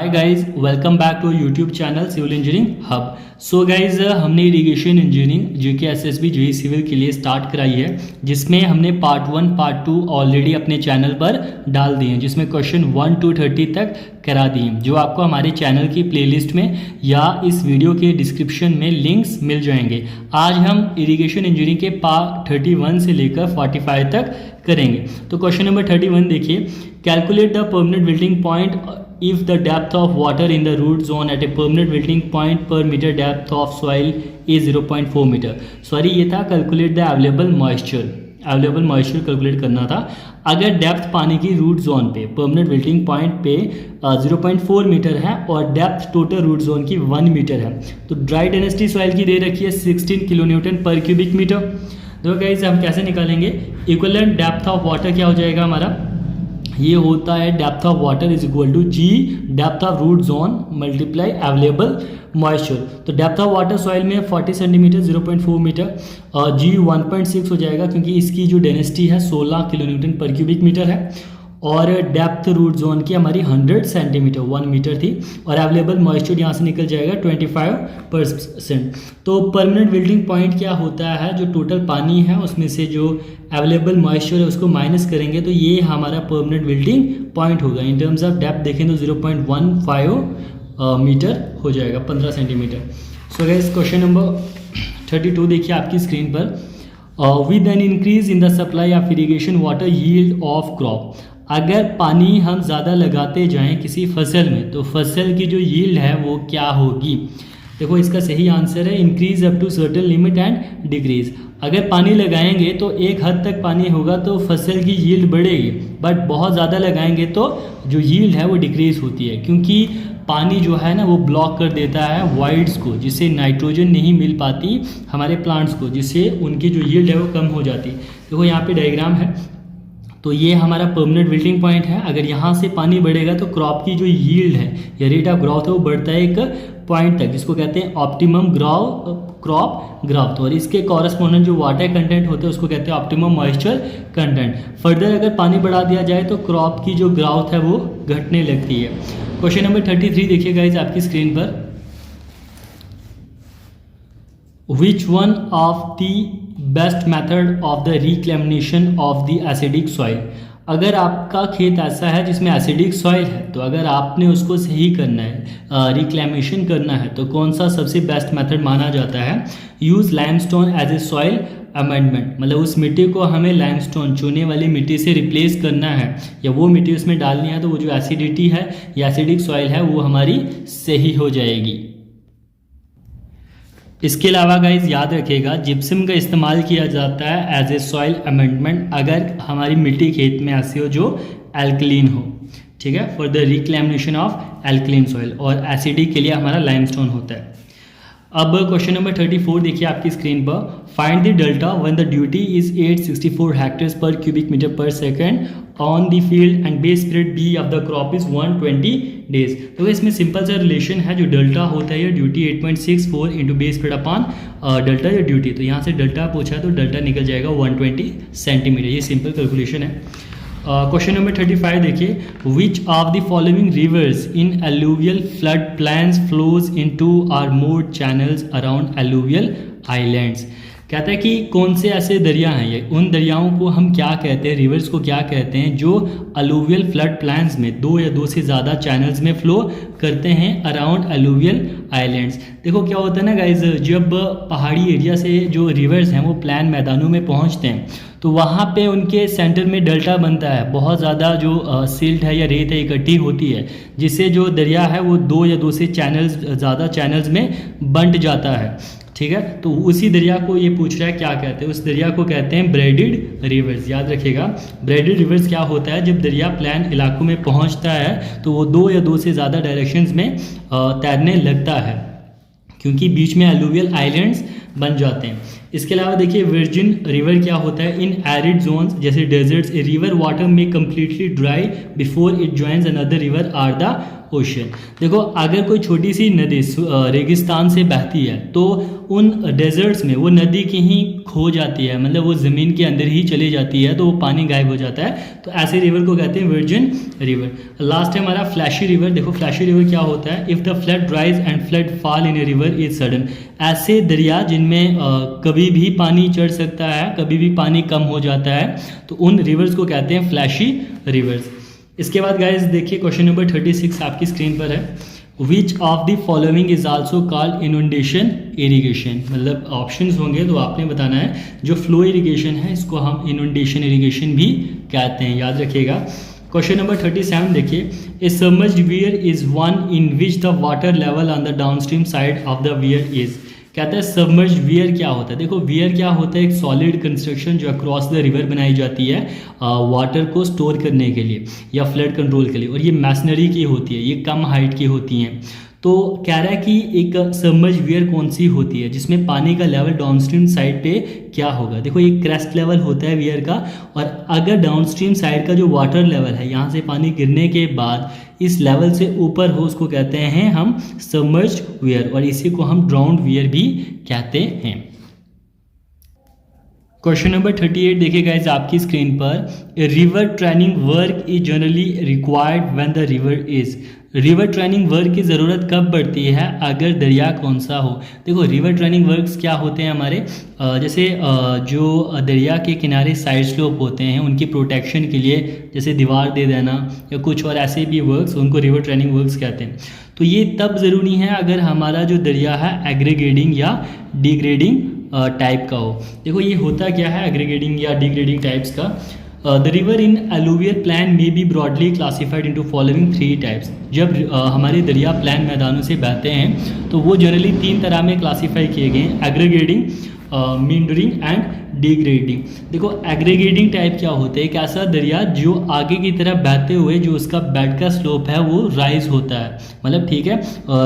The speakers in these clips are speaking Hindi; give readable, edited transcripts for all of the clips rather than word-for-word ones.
Hi guys, welcome back to YouTube channel civil engineering hub. So guys, हमने irrigation engineering GK SSB JEE civil के लिए स्टार्ट कराई है, जिसमें हमने पार्ट 1 पार्ट 2 ऑलरेडी अपने चैनल पर डाल दिए हैं, जिसमें क्वेश्चन 1 to 30 तक करा दिए हैं, जो आपको हमारे चैनल की प्लेलिस्ट में या इस वीडियो के डिस्क्रिप्शन में लिंक्स मिल जाएंगे। आज हम इरिगेशन इंजीनियरिंग के पार्ट 31 से लेकर 45 तक करेंगे। तो क्वेश्चन नंबर 31 देखिए, calculate the permanent wilting point if the depth of water in the root zone at a permanent wilting point per meter depth of soil is 0.4 meter। Sorry, ये था calculate the available moisture calculate करना था। अगर डेप्थ पानी की रूट जोन पे परमानेंट विल्टिंग पॉइंट पे 0.4 मीटर है और डेप्थ टोटल रूट जोन की 1 मीटर है, तो ड्राई डेंसिटी सॉइल की दे रखी है 16 किलो न्यूटन पर क्यूबिक मीटर। देखो गाइस, हम कैसे निकालेंगे? इक्विवेलेंट डेप्थ ऑफ वाटर क्या हो जाएगा हमारा? ये होता है depth of water is equal to g depth of root zone multiply available moisture. तो डेप्थ ऑफ वाटर सॉइल में 40 सेंटीमीटर 0.4 मीटर और जी 1.6 हो जाएगा, क्योंकि इसकी जो डेंसिटी है 16 किलो न्यूटन पर क्यूबिक मीटर है, और डेप्थ रूट जोन की हमारी 100 सेंटीमीटर 1 मीटर थी, और अवेलेबल मॉइस्चर यहाँ से निकल जाएगा 25%। तो परमानेंट विल्टिंग पॉइंट क्या होता है? जो टोटल पानी है उसमें से जो अवेलेबल मॉइस्चर है उसको माइनस करेंगे, तो ये हमारा परमानेंट विल्टिंग पॉइंट होगा। इन टर्म्स ऑफ डेप्थ देखें तो 0.15 मीटर हो जाएगा, 15 centimetre. So guys, question number 32 देखिए आपकी स्क्रीन पर। With an increase in the supply of irrigation water yield of crop. अगर पानी हम ज़्यादा लगाते जाएं किसी फसल में, तो फसल की जो यील्ड है वो क्या होगी? देखो, इसका सही आंसर है increase up to certain limit and decrease. अगर पानी लगाएंगे तो एक हद तक पानी होगा तो फसल की यील्ड बढ़ेगी, बट बहुत ज़्यादा लगाएंगे तो जो यील्ड है वो डिक्रीज होती है, क्योंकि पानी जो है ना वो ब्लॉक कर देता है वॉइड्स को, जिससे नाइट्रोजन नहीं मिल पाती हमारे प्लांट्स को, जिससे उनकी जो यील्ड है वो कम हो जाती। देखो यहाँ पे डायग्राम है, तो ये हमारा परमानेंट विल्टिंग पॉइंट है। अगर यहाँ से पानी बढ़ेगा तो क्रॉप की जो यील्ड है या रेट ऑफ ग्रोथ है वो बढ़ता है एक पॉइंट तक, जिसको कहते हैं ऑप्टिमम क्रॉप ग्रोथ, और इसके कॉरेस्पॉन्डेंट जो वाटर कंटेंट होते हैं उसको कहते हैं ऑप्टिमम मॉइस्चर कंटेंट। फर्दर अगर पानी बढ़ा दिया जाए तो क्रॉप की जो ग्रोथ है वो घटने लगती है। क्वेश्चन नंबर 33 देखिए गाइस आपकी स्क्रीन पर। Which one of the best method of the reclamation of the acidic soil? अगर आपका खेत ऐसा है जिसमें एसिडिक सॉइल है, तो अगर आपने उसको सही करना है, रिक्लेमेशन करना है, तो कौन सा सबसे बेस्ट मेथड माना जाता है? Use limestone as a soil amendment. मतलब उस मिट्टी को हमें लाइमस्टोन चूने वाली मिट्टी से रिप्लेस करना है, या वो मिट्टी उसमें डालनी है, तो वो जो एसिडिटी है या एसिडिक सॉइल है वो हमारी सही हो जाएगी। इसके अलावा गाइज याद रखिएगा, जिप्सम का इस्तेमाल किया जाता है एज ए सॉइल अमेंडमेंट अगर हमारी मिट्टी खेत में ऐसी हो जो एल्कलीन हो, ठीक है, for the reclamation of alkaline soil, और एसिडिक के लिए हमारा लाइमस्टोन होता है। अब क्वेश्चन नंबर 34 देखिए आपकी स्क्रीन पर। Find the delta when the duty is 864 hectares per cubic metre per second on the field and base period B of the crop is 120 days. तो इसमें सिंपल सा रिलेशन है, जो डेल्टा होता है duty 8.64 into base period upon delta या ड्यूटी। तो यहाँ से डेल्टा पूछा है तो डेल्टा निकल जाएगा 120 सेंटीमीटर। ये सिंपल कैलकुलेशन है। क्वेश्चन नंबर 35 देखिए। Which of the following rivers in alluvial flood plains flows into or more channels around alluvial islands. कहता है कि कौन से ऐसे दरिया हैं, ये उन दरियाओं को हम क्या कहते हैं, रिवर्स को क्या कहते हैं, जो अलुवियल फ्लड प्लान्स में 2 या 2 से ज़्यादा चैनल्स में फ्लो करते हैं अराउंड अलुवियल आइलैंड्स। देखो क्या होता है ना गाइज, जब पहाड़ी एरिया से जो रिवर्स हैं वो प्लान मैदानों में पहुंचते हैं, तो वहाँ पे उनके सेंटर में डेल्टा बनता है, बहुत ज़्यादा जो सिल्ट है या रेत है इकट्ठी होती है, जिससे जो दरिया है वो 2 या 2 से ज़्यादा चैनल्स में बंट जाता है, ठीक है। तो उसी दरिया को ये पूछ रहा है क्या कहते हैं, उस दरिया को कहते हैं ब्रेडिड रिवर्स। याद रखिएगा, ब्रेडिड रिवर्स क्या होता है? जब दरिया प्लान इलाकों में पहुंचता है तो वो 2 या 2 से ज़्यादा डायरेक्शंस में तैरने लगता है, क्योंकि बीच में एलुवियल आइलैंड्स बन जाते हैं। इसके अलावा देखिए वर्जिन रिवर क्या होता है, इन एरिड जोन्स जैसे डेजर्ट्स ए रिवर वाटर में completely dry before it joins another river or the ocean. देखो अगर कोई छोटी सी नदी रेगिस्तान से बहती है तो उन डेजर्ट्स में वो नदी कहीं खो जाती है, मतलब वो ज़मीन के अंदर ही चली जाती है, तो वो पानी गायब हो जाता है, तो ऐसे रिवर को कहते हैं वर्जिन रिवर। लास्ट है हमारा फ्लैशी रिवर। देखो फ्लैशी रिवर क्या होता है, if the flood rise and flood fall in a river is sudden. ऐसे दरिया जिनमें कभी भी पानी चढ़ सकता है, कभी भी पानी कम हो जाता है, तो उन रिवर्स को कहते हैं फ्लैशी रिवर्स। इसके बाद गाइस देखिए क्वेश्चन नंबर 36 आपकी स्क्रीन पर है, which of the following is also called inundation irrigation. मतलब ऑप्शंस होंगे तो आपने बताना है, जो फ्लो इरीगेशन है इसको हम इनुंडेशन इरीगेशन भी कहते हैं, याद रखिएगा। क्वेश्चन नंबर 37 देखिए, a submerged weir is one in which the water level on the downstream side of the weir is. कहता है सबमर्ज्ड वियर क्या होता है। देखो वियर क्या होता है, एक सॉलिड कंस्ट्रक्शन जो अक्रॉस द रिवर बनाई जाती है वाटर को स्टोर करने के लिए या फ्लड कंट्रोल के लिए, और ये मैसनरी की होती है, ये कम हाइट की होती हैं। तो कह रहा है कि एक सबमर्ज्ड वियर कौन सी होती है जिसमें पानी का लेवल डाउनस्ट्रीम साइड पे क्या होगा। देखो ये क्रेस्ट लेवल होता है वियर का, और अगर डाउनस्ट्रीम साइड का जो वाटर लेवल है यहाँ से पानी गिरने के बाद इस लेवल से ऊपर हो, उसको कहते हैं हम सबमर्ज्ड वियर, और इसी को हम ड्राउन्ड वियर भी कहते हैं। क्वेश्चन नंबर 38 देखिए गाइस आपकी स्क्रीन पर, river training work is generally required when the river is. River training work की ज़रूरत कब पड़ती है, अगर दरिया कौन सा हो। देखो रिवर ट्रेनिंग वर्क्स क्या होते हैं हमारे, जैसे जो दरिया के किनारे साइड स्लोप होते हैं उनकी प्रोटेक्शन के लिए, जैसे दीवार दे देना या कुछ और ऐसे भी वर्क्स, उनको रिवर ट्रेनिंग वर्क्स कहते हैं। तो ये तब ज़रूरी है अगर हमारा जो दरिया है एग्रीगेडिंग या डिग्रेडिंग टाइप का हो। देखो ये होता क्या है एग्रीगेडिंग या डिग्रेडिंग टाइप्स का। The river in alluvial plain में be broadly classified into following 3 types. जब हमारे दरिया प्लान मैदानों से बहते हैं तो वो जनरली 3 तरह में क्लासीफाई किए गए हैं, एग्रीगेडिंग, मींडरिंग एंड डिग्रेडिंग। देखो एग्रीगेडिंग टाइप क्या होता है, एक ऐसा दरिया जो आगे की तरफ बहते हुए जो उसका बेड का स्लोप है वो राइज होता है, मतलब ठीक है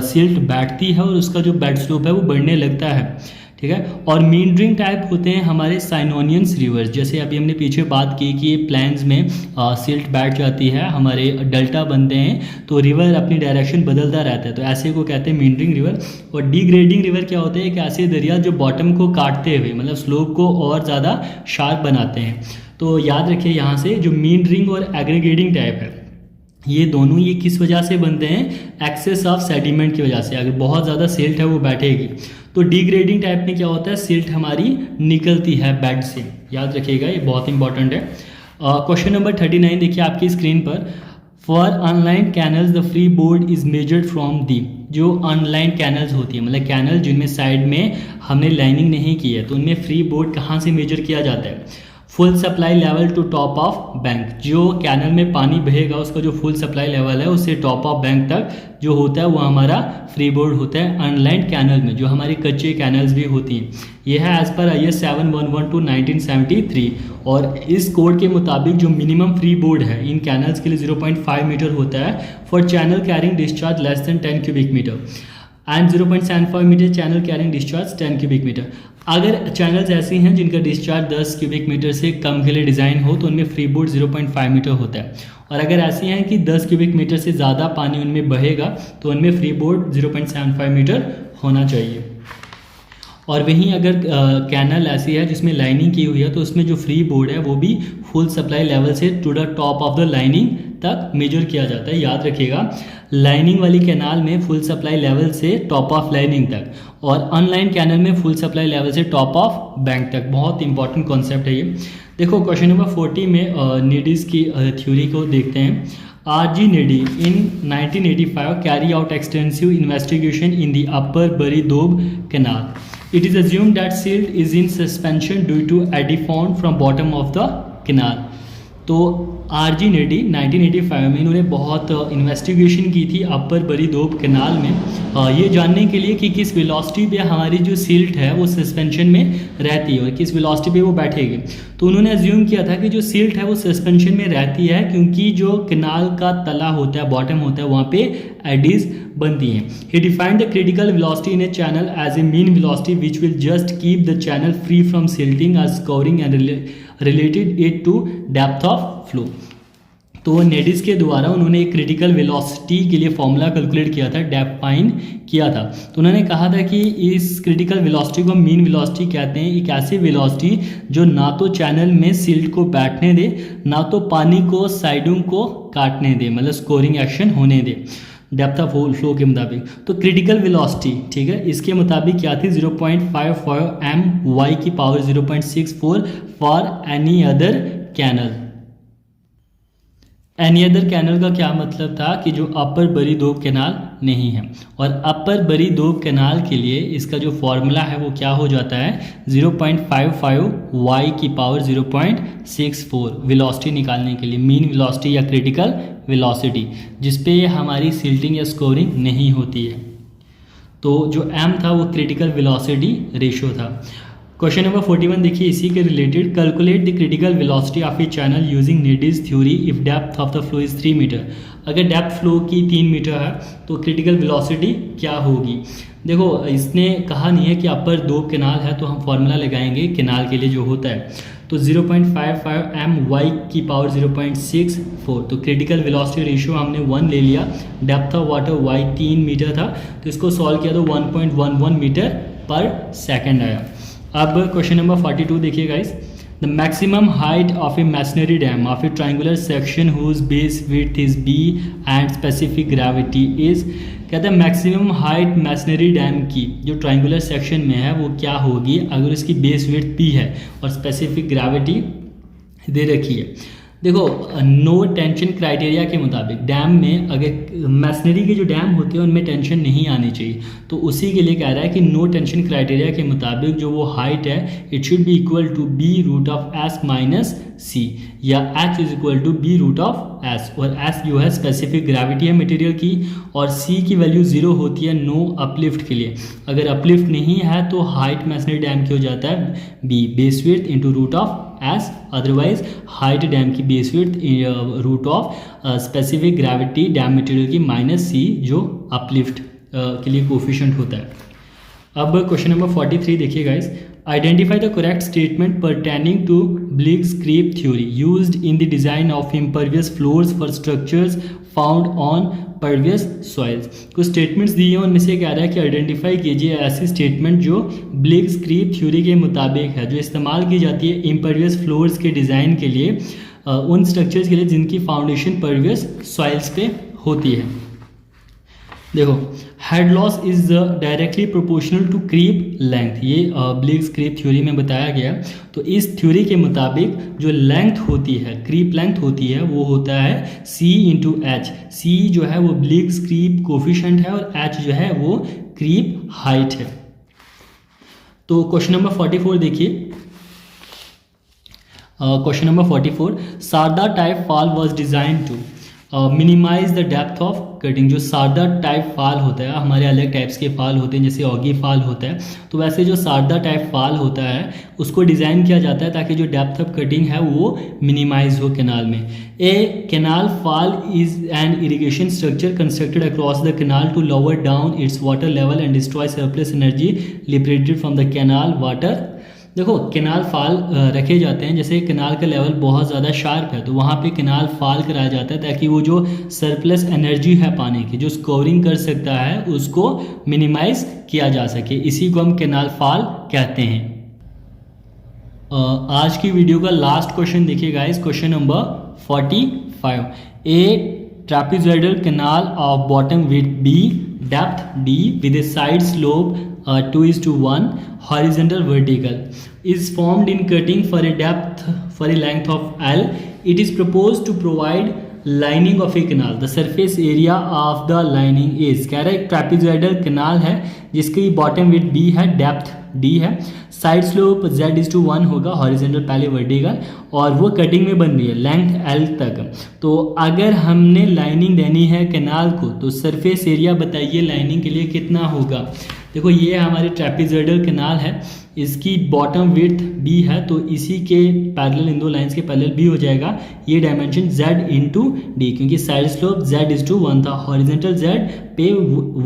सिल्ट बैठती है और उसका जो बेड स्लोप है वो बढ़ने लगता है, ठीक है। और मींडरिंग टाइप होते हैं हमारे साइनोनियंस रिवर्स, जैसे अभी हमने पीछे बात की कि प्लेन्स में सिल्ट बैठ जाती है, हमारे डेल्टा बनते हैं तो रिवर अपनी डायरेक्शन बदलता रहता है, तो ऐसे को कहते हैं मींडरिंग रिवर। और डिग्रेडिंग रिवर क्या होते हैं, कि ऐसे दरिया जो बॉटम को काटते हुए मतलब स्लोप को और ज़्यादा शार्प बनाते हैं। तो याद रखिए यहाँ से जो मींडरिंग और एग्रीगेडिंग टाइप है ये दोनों ये किस वजह से बनते हैं, एक्सेस ऑफ सेडिमेंट की वजह से। अगर बहुत ज़्यादा सिल्ट है वो बैठेगी। तो डिग्रेडिंग टाइप में क्या होता है, सिल्ट हमारी निकलती है बेड से, याद रखिएगा ये बहुत इंपॉर्टेंट है। क्वेश्चन नंबर 39 देखिए आपकी स्क्रीन पर, for online canals the free board is measured from the. जो अनलाइन कैनल्स होती है मतलब कैनल जिनमें साइड में हमने लाइनिंग नहीं की है, तो उनमें फ्री बोर्ड कहाँ से मेजर किया जाता है, full supply level to top of bank. जो कैनल में पानी बहेगा उसका जो फुल सप्लाई लेवल है उससे टॉप ऑफ बैंक तक जो होता है वो हमारा फ्री बोर्ड होता है अनलाइन कैनल में। जो हमारी कच्चे कैनल्स भी होती हैं, ये है एज पर IS 7112 1973, और इस कोड के मुताबिक जो मिनिमम फ्री बोर्ड है इन कैनल्स के लिए 0.5 मीटर होता है for channel carrying discharge less than 10 cubic metre and 0.75 metre channel carrying discharge 10 cubic metre. अगर चैनल्स ऐसी हैं जिनका डिस्चार्ज 10 क्यूबिक मीटर से कम के लिए डिज़ाइन हो तो उनमें फ्री बोर्ड 0.5 मीटर होता है, और अगर ऐसी हैं कि 10 क्यूबिक मीटर से ज़्यादा पानी उनमें बहेगा तो उनमें फ्री बोर्ड 0.75 मीटर होना चाहिए। और वहीं अगर कैनल ऐसी है जिसमें लाइनिंग की हुई है तो उसमें जो फ्री बोर्ड है वो भी फुल सप्लाई लेवल से to the top of the lining तक मेजर किया जाता है। याद रखिएगा लाइनिंग वाली कैनाल में फुल सप्लाई लेवल से टॉप ऑफ लाइनिंग तक, और अनलाइन कैनल में फुल सप्लाई लेवल से टॉप ऑफ बैंक तक। बहुत इंपॉर्टेंट कॉन्सेप्ट है ये। देखो क्वेश्चन नंबर 40 में नीडीज की थ्योरी को देखते हैं। R.G. Needy in 1985 carry out extensive investigation in the Upper Bari-Doab Canal. It is assumed that silt is in suspension due to eddy found from bottom of the canal. तो R.G. Needy 1985 में इन्होंने बहुत इन्वेस्टिगेशन की थी अपर बरी दोब कैनाल में, ये जानने के लिए कि किस वेलोसिटी पे हमारी जो सिल्ट है वो सस्पेंशन में रहती है और किस वेलोसिटी पे वो बैठेगी। तो उन्होंने अज्यूम किया था कि जो सिल्ट है वो सस्पेंशन में रहती है क्योंकि जो कैनाल का तला होता है, बॉटम होता है, वहाँ पे एडीज बनती हैं। He defined the critical velocity in a channel as a mean velocity which will just keep the channel free from silting as scouring and related it to depth of flow. तो नेडिस के द्वारा उन्होंने एक क्रिटिकल वेलोसिटी के लिए फॉर्मूला कैलकुलेट किया था, डेफाइन किया था। तो उन्होंने कहा था कि इस क्रिटिकल वेलोसिटी को मीन वेलोसिटी कहते हैं, एक ऐसी वेलोसिटी जो ना तो चैनल में सिल्ट को बैठने दे, ना तो पानी को साइडों को काटने दे, मतलब स्कोरिंग एक्शन होने दे डेप्थ ऑफ फ्लो के मुताबिक। तो क्रिटिकल वेलोसिटी, ठीक है, इसके मुताबिक क्या थी 0.55 my की power 0.64 for any other canal. Any other canal का क्या मतलब था कि जो अपर बरी दोब कैनाल नहीं है, और अपर बरी दोब कैनाल के लिए इसका जो फॉर्मूला है वो क्या हो जाता है 0.55 y की पावर 0.64 वेलोसिटी निकालने के लिए, मीन वेलोसिटी या क्रिटिकल वेलोसिटी, जिसपे हमारी सिल्टिंग या स्कोरिंग नहीं होती है। तो जो m था वो क्रिटिकल वेलोसिटी रेशो था। क्वेश्चन नंबर 41 देखिए इसी के related, calculate the critical velocity of a channel using Kennedy's theory if depth of the flow is 3 metre. अगर डेप्थ फ्लो की 3 मीटर है तो क्रिटिकल वेलोसिटी क्या होगी। देखो इसने कहा नहीं है कि अपर दो कैनाल है, तो हम फॉर्मूला लगाएंगे कैनाल के लिए जो होता है, तो 0.55 my की पावर 0.64। तो क्रिटिकल वेलोसिटी रेशियो हमने 1 ले लिया, depth of water y 3 metre था, तो इसको सॉल्व किया तो 1.11 मीटर पर सेकेंड आया। अब क्वेश्चन नंबर 42 देखिए guys, the maximum height of a masonry dam of a triangular section whose base width is b and specific gravity is. कहते हैं मैक्सिमम हाइट मैसनरी डैम की जो ट्राइंगुलर सेक्शन में है वो क्या होगी अगर उसकी बेस विड्थ p है और स्पेसिफिक ग्रेविटी दे रखी है। देखो नो टेंशन क्राइटेरिया के मुताबिक डैम में अगर मैसनरी के जो डैम होते हैं उनमें टेंशन नहीं आनी चाहिए, तो उसी के लिए कह रहा है कि नो टेंशन क्राइटेरिया के मुताबिक जो वो हाइट है it should be equal to b root of s minus c, या h is equal to b root of s, और s जो है स्पेसिफिक ग्रेविटी है मटेरियल की, और c की वैल्यू 0 होती है नो अपलिफ्ट के लिए। अगर अपलिफ्ट नहीं है तो हाइट मैसनरी डैम की हो जाता है b base width into root of S, otherwise height dam की base width root of specific gravity dam material की माइनस सी जो अपलिफ्ट के लिए कोफिशिएंट होता है। अब क्वेश्चन नंबर 43 देखिए guys, identify the correct statement pertaining to Bligh's creep theory used in the design of impervious floors for structures found on pervious soils. कुछ स्टेटमेंट्स दिए हैं, उनमें से कह रहा है कि आइडेंटिफाई कीजिए ऐसी स्टेटमेंट जो ब्लिट्जक्रीग थ्योरी के मुताबिक है, जो इस्तेमाल की जाती है इम्परवियस फ्लोर्स के डिज़ाइन के लिए, उन स्ट्रक्चर्स के लिए जिनकी फाउंडेशन परवियस सॉइल्स पे होती है। देखो head loss is directly proportional to creep length, ये ब्लिट्जक्रीग थ्योरी में बताया गया। तो इस थ्योरी के मुताबिक जो लेंथ होती है, क्रीप लेंथ होती है, वो होता है c इंटू एच। c जो है वो ब्लिट्जक्रीग कोफिशिएंट है और h जो है वो क्रीप हाइट है। तो क्वेश्चन नंबर 44 देखिए, question number 44, Sarda type fall was design to minimise the depth of cutting. जो सारदा टाइप फाल होता है, हमारे अलग टाइप्स के फाल होते हैं जैसे ऑगी फाल होता है, तो वैसे जो सारदा टाइप फाल होता है उसको डिज़ाइन किया जाता है ताकि जो डेप्थ ऑफ कटिंग है वो मिनिमाइज हो कैनाल में। A canal fall is an irrigation structure constructed across the canal to lower down its water level and destroy surplus energy liberated from the canal water. देखो कैनाल फाल रखे जाते हैं, जैसे कैनाल का लेवल बहुत ज़्यादा शार्प है तो वहाँ पे कैनाल फाल कराया जाता है ताकि वो जो सरप्लस एनर्जी है पानी की जो स्कोरिंग कर सकता है उसको मिनिमाइज किया जा सके, इसी को हम कैनाल फाल कहते हैं। आज की वीडियो का लास्ट क्वेश्चन देखिए guys, question number 45, A trapezoidal canal of bottom with b depth d with a side slope 2:1 horizontal vertical is formed in cutting for a depth for a length of L. It is proposed to provide lining of a canal. The surface area of the lining is, कह रहा है एक ट्रापेजॉइडल कैनाल है जिसकी बॉटम विथ b है, डेप्थ d है, साइड स्लोप z:1 होगा, हॉरिजॉन्टल पहले वर्टिकल, और वो कटिंग में बन रही है लेंथ L तक। तो अगर हमने लाइनिंग देनी है कैनाल को तो सरफेस एरिया बताइए लाइनिंग के लिए कितना होगा। देखो ये हमारे ट्रेपेजॉइडल कैनाल है, इसकी बॉटम विड्थ b है, तो इसी के पैरेलल, इन दो लाइंस के पैरेलल b हो जाएगा ये डायमेंशन z इंटू डी, क्योंकि side slope z is to 1 था, हॉरिजेंटल z पे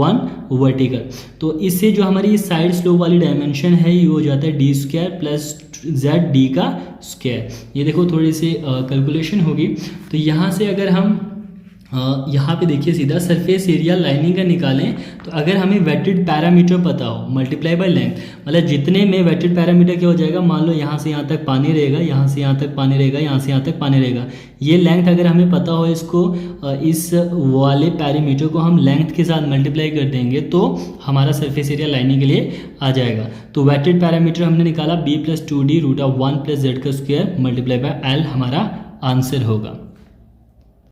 1 वर्टिकल, तो इससे जो हमारी साइड स्लोप वाली डायमेंशन है ये हो जाता है D square plus z D का स्क्वायर। ये देखो थोड़ी सी कैलकुलेशन होगी, तो यहाँ से अगर हम यहाँ पे देखिए सीधा सरफेस एरिया लाइनिंग का निकालें, तो अगर हमें वेटेड पैरामीटर पता हो मल्टीप्लाई बाय लेंथ, मतलब जितने में वेटेड पैरामीटर क्या हो जाएगा, मान लो यहाँ से यहाँ तक पानी रहेगा, यहाँ से यहाँ तक पानी रहेगा, यहाँ से यहाँ तक पानी रहेगा, ये लेंथ अगर हमें पता हो, इसको इस वाले पैरामीटर को हम लेंथ के साथ मल्टीप्लाई कर देंगे तो हमारा सरफेस एरिया लाइनिंग के लिए आ जाएगा। तो वेटेड पैरामीटर हमने निकाला b + 2d √1 + z² multiply by l हमारा आंसर होगा।